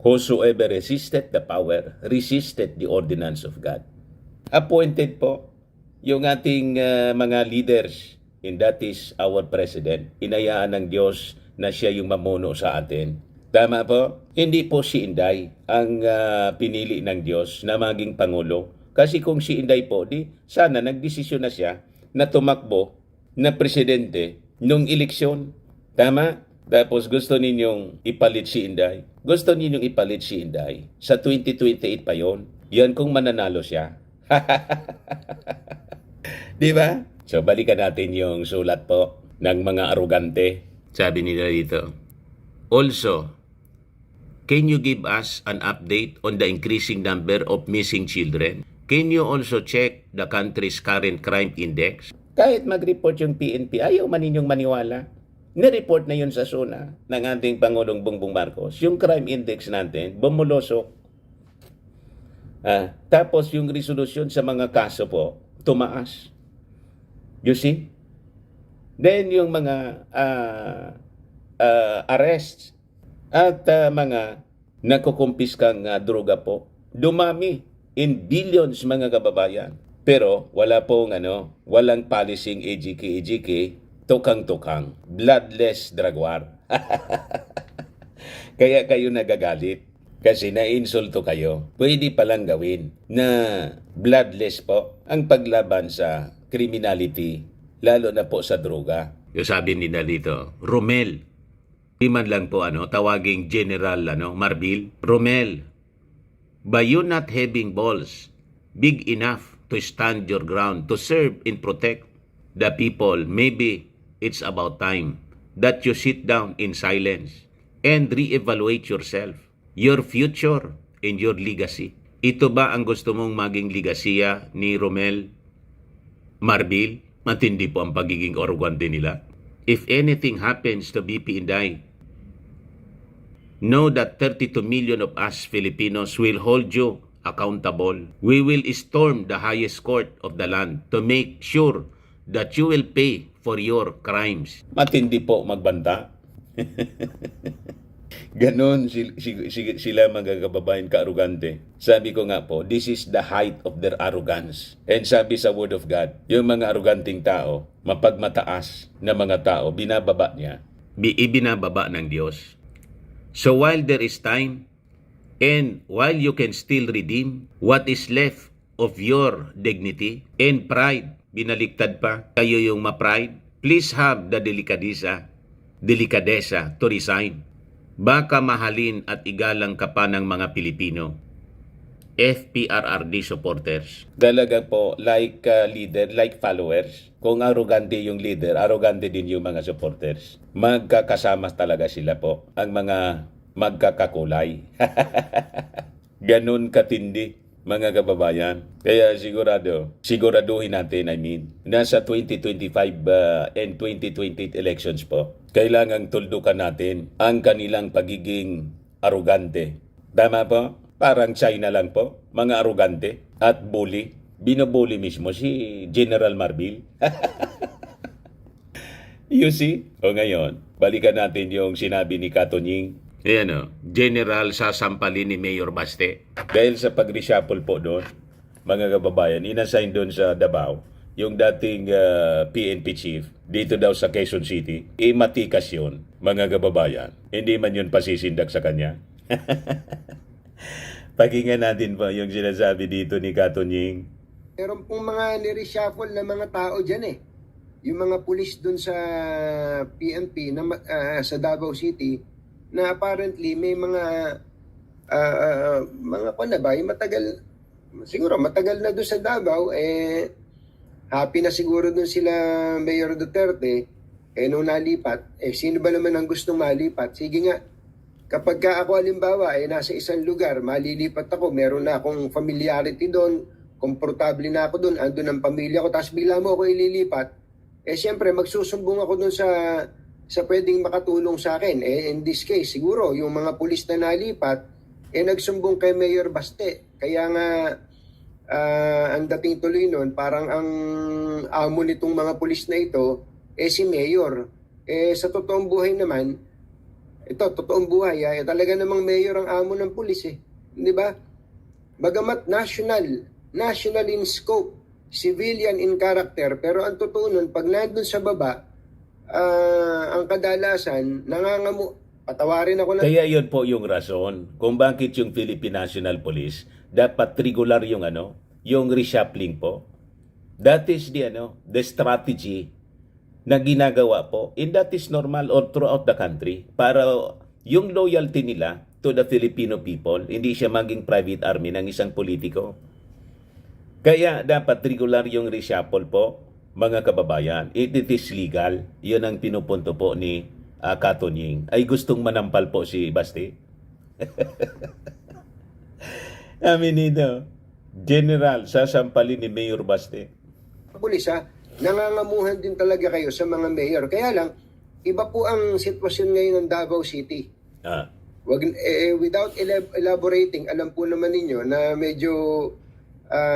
Speaker 3: Whosoever resisted the power, resisted the ordinance of God. Appointed po yung ating mga leaders, and that is our President. Inayaan ng Diyos na siya yung mamuno sa atin. Tama po? Hindi po si Inday ang pinili ng Diyos na maging Pangulo. Kasi kung si Inday po, di sana nagdesisyon na siya na tumakbo na presidente nung eleksyon. Tama? Tapos gusto ninyong ipalit si Inday. Gusto ninyong ipalit si Inday. Sa 2028 pa yon. Yan kung mananalo siya. Di ba? So balikan natin yung sulat po ng mga arugante. Sabi nila dito. Also, can you give us an update on the increasing number of missing children? Can you also check the country's current crime index? Kahit mag-report yung PNP, ayaw man ninyong maniwala. Nireport na yun sa SUNA ng ating Pangulong Bongbong Marcos. Yung crime index natin, bumulosok. Tapos yung resolusyon sa mga kaso po, tumaas. You see? Then yung mga arrests at mga nakukumpiskang droga po, dumami in billions, mga kababayan. Pero wala pong walang policing EJK, tukang-tukang, bloodless drug war. Kaya kayo nagagalit kasi naiinsulto kayo. Pwede palang gawin na bloodless po ang paglaban sa criminality, lalo na po sa droga. Yung sabi nila dito, Romel, di man lang po tawaging General Marbil. Romel, by you not having balls big enough to stand your ground, to serve and protect the people, maybe it's about time that you sit down in silence and reevaluate yourself, your future and your legacy. Ito ba ang gusto mong maging legasiya ni Romel Marbil? Matindi po ang pagiging arrogante nila. If anything happens to BP Inday, know that 32 million of us Filipinos will hold you accountable. We will storm the highest court of the land to make sure that you will pay for your crimes. Matindi po magbanta. Ganon sila mga kababayan ka-arugante. Sabi ko nga po, this is the height of their arrogance. And sabi sa Word of God, yung mga aruganting tao, mapagmataas na mga tao, binababa niya. Ibinababa ng Diyos. So while there is time, and while you can still redeem what is left of your dignity and pride, binaliktad pa, kayo yung ma-pride, please have the delikadesa to resign. Baka mahalin at igalang ka pa ng mga Pilipino. FPRRD supporters. Talaga po, like leader, like followers. Kung arrogante yung leader, arrogante din yung mga supporters. Magkakasama talaga sila po, ang mga magkakakulay. Ganun katindi
Speaker 1: mga kababayan. Kaya siguraduhin natin, nasa 2025 and 2028 elections po, kailangang tuldukan natin ang kanilang pagiging arugante. Tama po? Parang China lang po, mga arugante at bully. Binubully mismo si General Marbil. You see? O ngayon, balikan natin yung sinabi ni Katonying.
Speaker 3: Ayan o, General sasampalin ni Mayor Baste.
Speaker 1: Dahil sa pag-reshuffle po doon, mga kababayan, inassign doon sa Davao, yung dating PNP chief, dito daw sa Quezon City, matikas yun, mga kababayan. Hindi man yun pasisindak sa kanya. Pakinggan natin po yung sinasabi dito ni Katonying.
Speaker 4: Meron pong mga nireshuffle na mga tao dyan eh. Yung mga pulis dun sa PNP na, sa Davao City na apparently may mga yung matagal na dun sa Davao happy na siguro dun sila Mayor Duterte nung nalipat sino ba naman ang gustong malipat? Sige nga, kapag ka ako halimbawa nasa isang lugar, malilipat ako, meron na akong familiarity doon, komportable na ako doon, andun ang pamilya ko, tapos bigla mo ako ililipat, siyempre magsusumbong ako doon sa pwedeng makatulong sa akin. In this case, siguro, yung mga pulis na nalipat, nagsumbong kay Mayor Baste. Kaya nga, ang dating tuloy nun, parang ang amo nitong mga pulis na ito, si Mayor. Sa totoong buhay naman, totoong buhay, talaga namang Mayor ang amo ng pulis Di ba? Bagamat national in scope, civilian in character, pero ang totoo nun, pag nandun sa baba, ang kadalasan, patawarin ako
Speaker 1: Kaya yun po yung rason kung bakit yung Philippine National Police dapat regular yung yung reshuffling po. That is the strategy na ginagawa po, and that is normal all throughout the country para yung loyalty nila to the Filipino people, hindi siya maging private army ng isang politiko. Kaya dapat regular yung reshuffle po, mga kababayan. It is legal. Yun ang pinupunto po ni Katonying. Ay gustong manampal po si Baste. Nito, General, sasampalin ni Mayor Baste.
Speaker 4: pulis nangangamuhan din talaga kayo sa mga mayor. Kaya lang, iba po ang sitwasyon ngayon ng Davao City. Without elaborating, alam po naman ninyo na medyo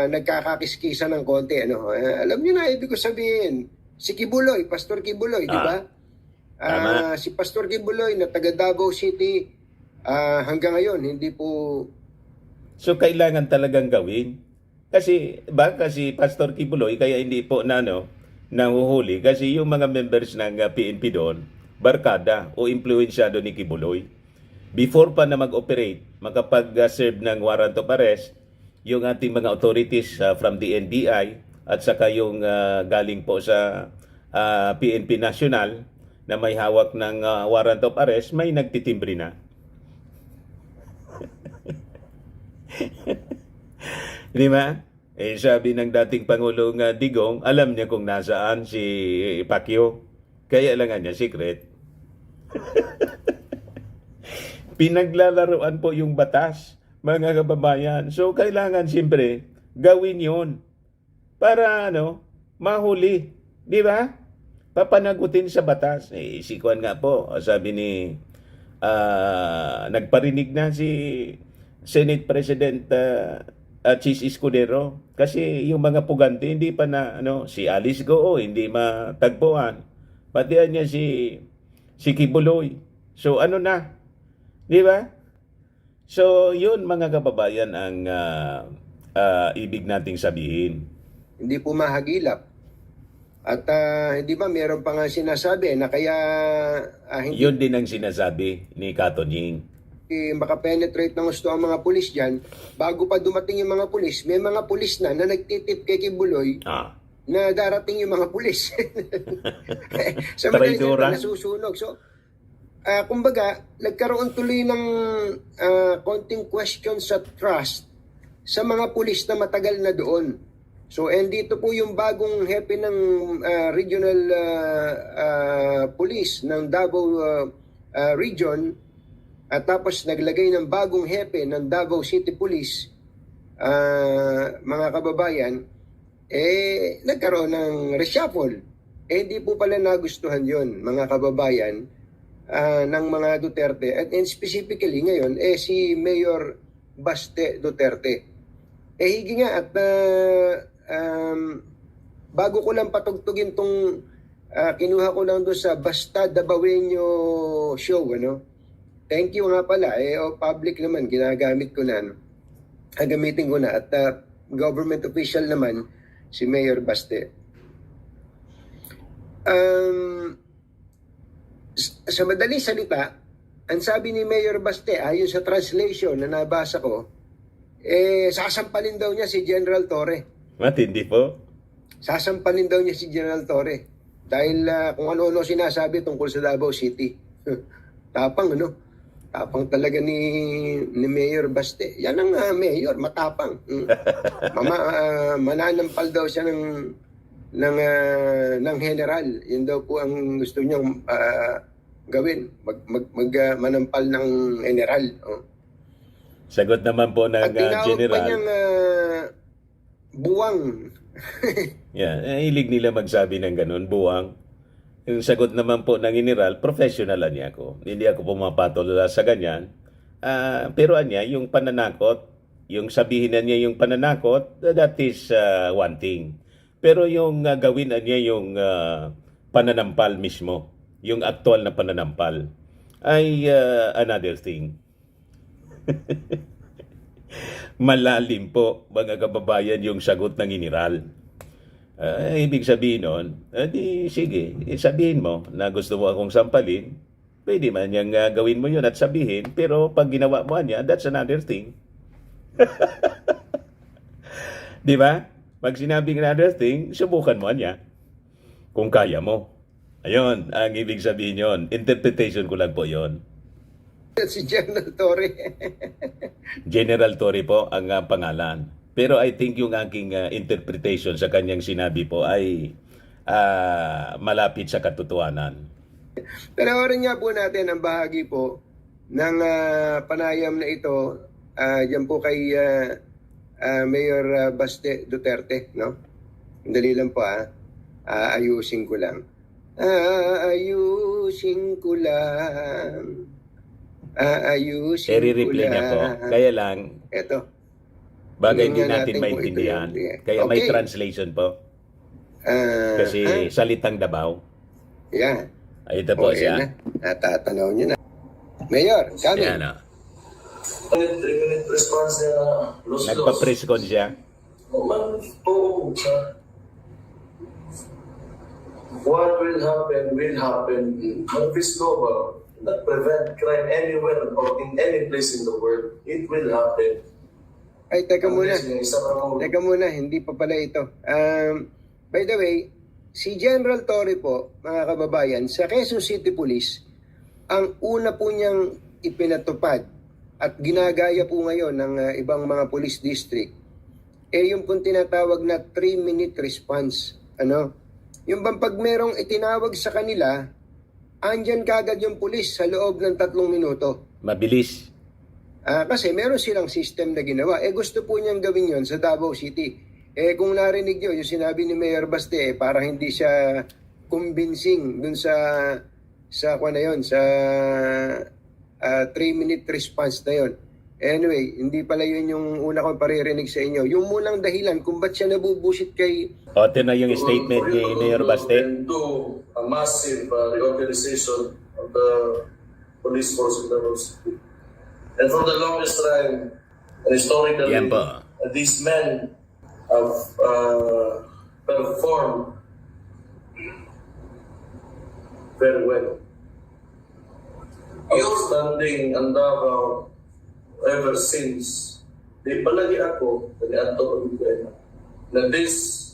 Speaker 4: nagkakakiskisa ng konti. Alam niyo na, ibig ko sabihin, si Kibuloy, Pastor Kibuloy, di ba? Si Pastor Kibuloy na taga Davao City, hanggang ngayon, hindi po...
Speaker 1: So, kailangan talagang gawin. Kasi Pastor Kibuloy, kaya hindi po nahuhuli. Kasi yung mga members ng PNP doon, barkada o impluensyado ni Kibuloy. Before pa na mag-operate, makapag-serve ng warrant of arrest, yung ating mga authorities from the NBI at saka yung galing po sa PNP National na may hawak ng warrant of arrest, may nagtitimbre na. Di ba? Sabi ng dating Pangulong Digong, alam niya kung nasaan si Pacquiao. Kaya lang niya, secret. Pinaglalaruan po yung batas, mga kababayan. So, kailangan siyempre gawin yun para mahuli. Di ba? Papanagutin sa batas. Si Kwan nga po, sabi ni, nagparinig na si Senate President Chis Escudero. Kasi yung mga pugante, hindi pa na, si Alice Goo, hindi matagpuan. Pati niya si Kibuloy. So, di ba? So, yun mga kababayan ang ibig nating sabihin.
Speaker 4: Hindi po mahagilap. At hindi ba, meron pa nga sinasabi na kaya hindi
Speaker 1: Yun din ang sinasabi ni Katonying.
Speaker 4: makapenetrate ng gusto ang mga pulis dyan. Bago pa dumating yung mga pulis, may mga pulis na nagtitip kay Kibuloy na darating yung mga pulis. Sa mga
Speaker 1: Traidora.
Speaker 4: nasusunog. So, kumbaga, nagkaroon tuloy ng konting question sa trust sa mga pulis na matagal na doon. So, and dito po yung bagong hepe ng regional police ng Davao region at tapos naglagay ng bagong hepe ng Davao City Police. mga kababayan, nagkaroon ng reshuffle. Hindi po pala nagustuhan yon mga kababayan, ng mga Duterte. And specifically ngayon, si Mayor Baste Duterte. Higi nga at bago ko lang patugtugin tong kinuha ko lang doon sa Basta Dabawenyo show, ano? Thank you nga pala. Public naman, ginagamit ko na. No? Gagamitin ko na. At government official naman, si Mayor Baste. Sa madaling salita, ang sabi ni Mayor Baste, ayon sa translation na nabasa ko, sasampalin daw niya si General Torre.
Speaker 3: Matindi po.
Speaker 4: Sasampalin daw niya si General Torre. Dahil kung ano-ano sinasabi tungkol sa Davao City. Tapang, ano? Tapang talaga ni Mayor Baste. Yan ang mayor, matapang. Mananampal daw siya ng general. Yun daw po ang gusto niyang gawin. Manampal ng general. Oh.
Speaker 3: Sagot naman po ng
Speaker 4: At tinawag
Speaker 3: general.
Speaker 4: pa niyang buwang.
Speaker 3: Yeah, hilig nila magsabi ng ganun, buwang. Yung sagot naman po ng general, professional niya ako. Hindi ako pumapatol sa ganyan. Pero anya, yung pananakot, yung sabihin na niya yung pananakot, that is one thing. Pero yung gawin niya yung pananampal mismo, yung aktual na pananampal, ay another thing. Malalim po, mga kababayan, yung sagot ng general. Ibig sabihin nun, di sige, sabihin mo na gusto mo akong sampalin, pwede man niyang gawin mo yun at sabihin, pero pag ginawa mo niya, that's another thing. Di ba? Pag sinabing another thing, subukan mo niya kung kaya mo. Ayun, ang ibig sabihin yon. Interpretation ko lang po yon.
Speaker 4: Si General Torre.
Speaker 3: General Torre po ang pangalan. Pero I think yung aking interpretation sa kanyang sinabi po ay malapit sa katotohanan.
Speaker 4: Panoorin nga po natin ang bahagi po ng panayam na ito dyan po kay Mayor Baste Duterte. No? Dali lang po ayusin ko lang. Ayusin ko lang. Ayusin ko
Speaker 3: I-replay niya po.
Speaker 4: lang.
Speaker 3: Kaya lang,
Speaker 4: Ito.
Speaker 3: bagay hindi
Speaker 4: Tingnan
Speaker 3: natin
Speaker 4: natin kung
Speaker 3: maintindihan.
Speaker 4: ito yun.
Speaker 3: Kaya may
Speaker 4: Okay.
Speaker 3: translation po. Kasi salitang Davao.
Speaker 4: Yan.
Speaker 3: Ay, ito po
Speaker 4: Yan
Speaker 3: siya.
Speaker 4: na. Natatanaw niyo na. Mayor, kami.
Speaker 3: Yan o.
Speaker 5: 3-minute response niya na los-los.
Speaker 3: Nagpa-press con siya.
Speaker 5: Man, oo, sa what will happen. Manifest global, not prevent crime anywhere or in any place in the world. It will happen.
Speaker 4: Ay, teka muna.
Speaker 5: Yung isa pa
Speaker 4: Teka muna, hindi pa pala ito. By the way, si General Torre po, mga kababayan, sa Quezon City Police, ang una po niyang ipinatupad at ginagaya po ngayon ng ibang mga police district, yung pong tinatawag na 3-minute response. Ano? Yung bang pag merong itinawag sa kanila, andyan kagad yung police sa loob ng 3 minuto.
Speaker 3: Mabilis.
Speaker 4: Kasi meron silang system na ginawa. Gusto po niyang gawin yon sa Davao City. Kung narinig niyo yung sinabi ni Mayor Baste, para hindi siya convincing dun sa kung na yun, sa 3-minute response na yon. Anyway, hindi pala yun yung una kong paririnig sa inyo. Yung munang dahilan kung ba't siya nabubusit kay...
Speaker 3: O, ito na yung statement ni Mayor Baste.
Speaker 5: And do a massive reorganization of the police force in the City. And for the longest time, historically,
Speaker 3: Yan po.
Speaker 5: these men have performed very well. Outstanding ang Davao ever since. Di palagi ako, taniato ko na this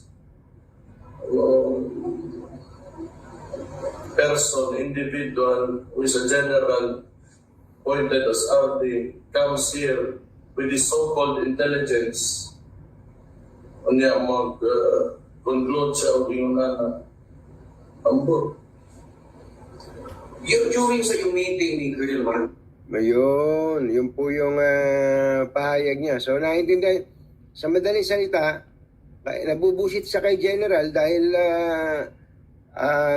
Speaker 5: person, individual, who is a general, appointed as RD, comes here with his so-called intelligence. Unya mag-conclude siya o yung ambot.
Speaker 6: During sa yung meeting ni Colonel
Speaker 4: Ayun, yun po yung pahayag niya. So, naintindihan, sa madaling salita, nabubusit siya kay General dahil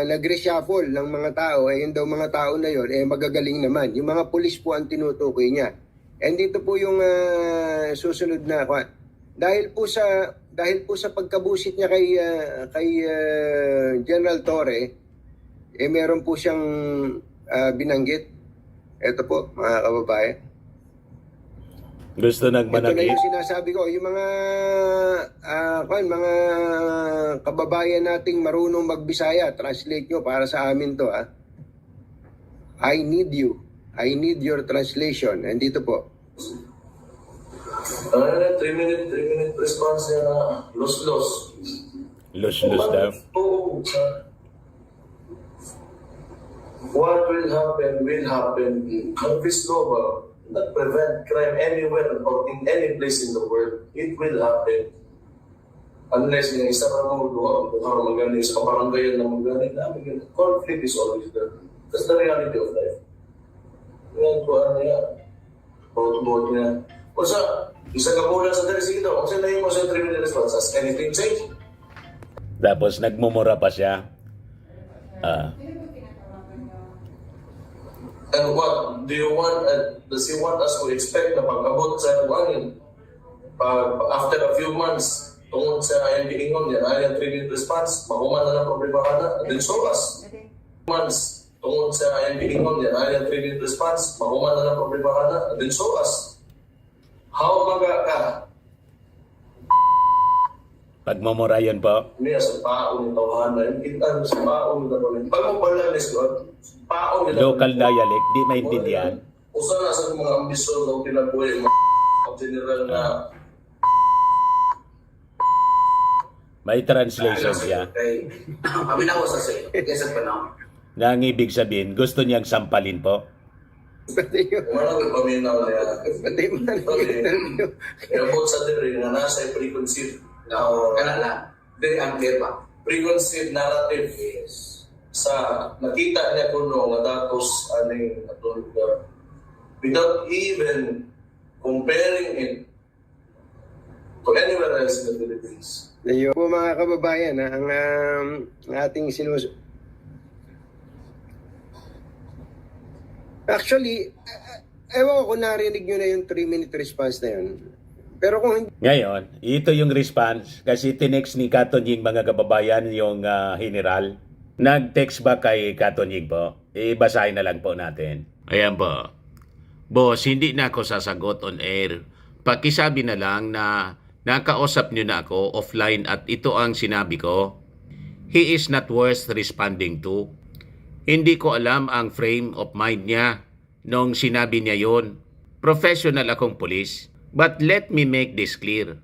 Speaker 4: nag-reshuffle ng mga tao, yun daw mga tao na yun, magagaling naman. Yung mga pulis po ang tinutukoy niya. And dito po yung susunod na dahil po sa pagkabusit niya kay General Torre, meron po siyang binanggit. Ito po, mga kababayan.
Speaker 3: Gusto
Speaker 4: Ito na
Speaker 3: nagmanakit.
Speaker 4: yung sinasabi ko, yung mga mga kababayan nating marunong magbisaya, translate nyo para sa amin to. I need you. I need your translation. And dito po.
Speaker 5: 3-minute response niya na los-los.
Speaker 3: Los-los daw.
Speaker 5: Oo. What will happen. Congress law ba? Not prevent crime anywhere or in any place in the world. It will happen. Unless yung isa ka mo magaling sa kabarangayan na magaling namin, conflict is always there. That's the reality of life. Yan po ano yan. Boat niya. O sa, isa ka bulan sa Teresito, kung sila yung sa 3-minute response, has anything changed?
Speaker 3: Tapos nagmumura pa siya.
Speaker 5: And what do you want? Does he want us to expect na pag-abot sa kuwanin? After a few months, tungkol sa ayang giingon niya, ayang 3-minute response, makuman na ng problema ka na, and then show us. Months, tungkol sa ayang giingon niya, ayang 3-minute response, makuman na ng problema ka na, and then show us. How maga ka?
Speaker 3: Pagmumura yun po.
Speaker 5: Niya sa paong ng tawanan, kita sa paong ng tawanan. Pag mo pala, paong ng
Speaker 3: Local dialect, di maintindihan.
Speaker 5: Usa na sa mga ambisyon ng pinabuhay mga general na
Speaker 3: May translation siya.
Speaker 6: Kami na ko sa sa'yo. Kesa pa na.
Speaker 3: Na ang ibig sabihin, gusto niyang sampalin po.
Speaker 4: Pati yung,
Speaker 5: wala ko paminaw niya.
Speaker 4: pati yung mga interview.
Speaker 5: Abot sa diri na nasa preconceived
Speaker 6: Kaya lang. Very unclear pa.
Speaker 5: preconceived narrative sa nakita niya kuno nga datos aning atong lugar without even comparing it to anywhere else in the Philippines.
Speaker 4: Ayun po mga kababayan, ang ating Actually, ewan ko kung narinig nyo na yung 3-minute response na yun. Pero kung hindi,
Speaker 3: Ngayon, ito yung response kasi tinext ni Katonying mga kababayan yung general. Nag-text ba kay Katonying po? Ibasahin na lang po natin. Ayan po. Boss, hindi na ako sasagot on air. Pakisabi na lang na nakausap nyo na ako offline at ito ang sinabi ko. He is not worth responding to. Hindi ko alam ang frame of mind niya nung sinabi niya yon. Professional akong pulis. But let me make this clear.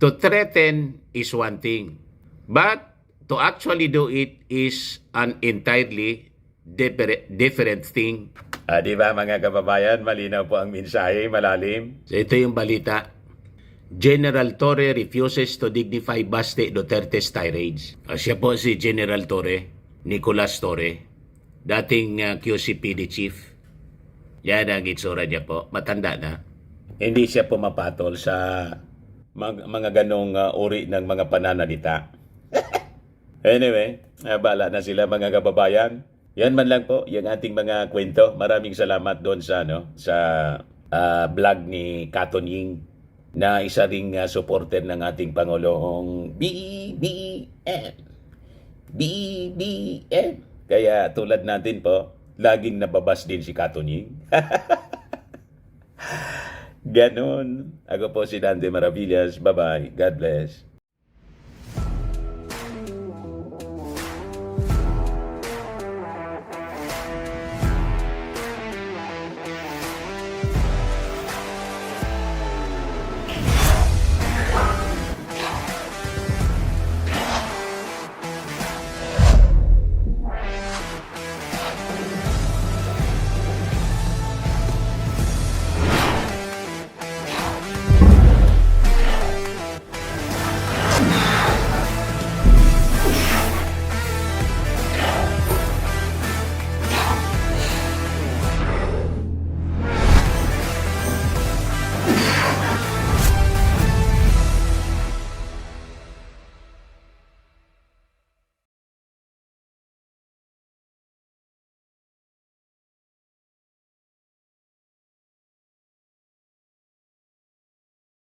Speaker 3: To threaten is one thing. But to actually do it is an entirely different thing. Di ba mga kababayan, malinaw po ang mensahe, malalim. So ito yung balita. General Torre refuses to dignify Baste Duterte's tirades. Siya po si General Torre, Nicolas Torre, dating QCPD chief. Yan ang itsura niya po. Matanda na. Hindi siya pumapatol sa mga ganong uri ng mga pananalita. Anyway, bahala na sila mga kababayan. Yan man lang po, yung ating mga kwento. Maraming salamat doon sa vlog ni Katonying na isa ring supporter ng ating Pangulong BBM. BBM. Kaya tulad natin po, laging nababas din si Katonying. Ganon. Ako po si Dante Maravillas. Bye-bye. God bless.